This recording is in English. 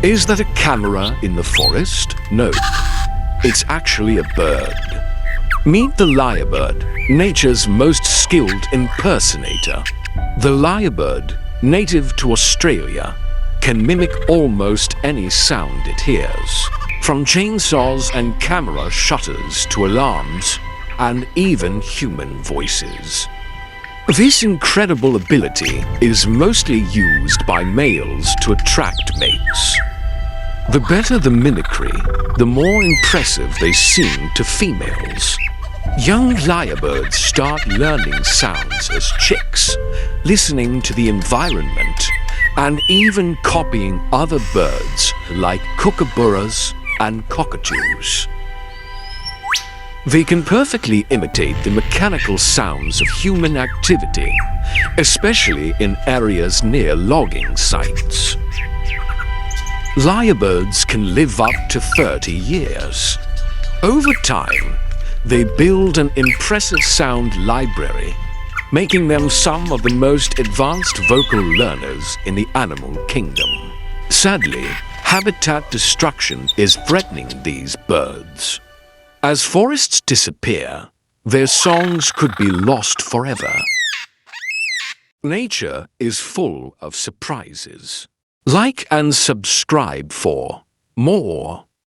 Is that a camera in the forest? No, it's actually a bird. Meet the lyrebird, nature's most skilled impersonator. The lyrebird, native to Australia, can mimic almost any sound it hears, from chainsaws and camera shutters to alarms, and even human voices. This incredible ability is mostly used by males to attract mates. The better the mimicry, the more impressive they seem to females. Young lyrebirds start learning sounds as chicks, listening to the environment, and even copying other birds like kookaburras and cockatoos. They can perfectly imitate the mechanical sounds of human activity, especially in areas near logging sites. Lyrebirds can live up to 30 years. Over time, they build an impressive sound library, making them some of the most advanced vocal learners in the animal kingdom. Sadly, habitat destruction is threatening these birds. As forests disappear, their songs could be lost forever. Nature is full of surprises. Like and subscribe for more.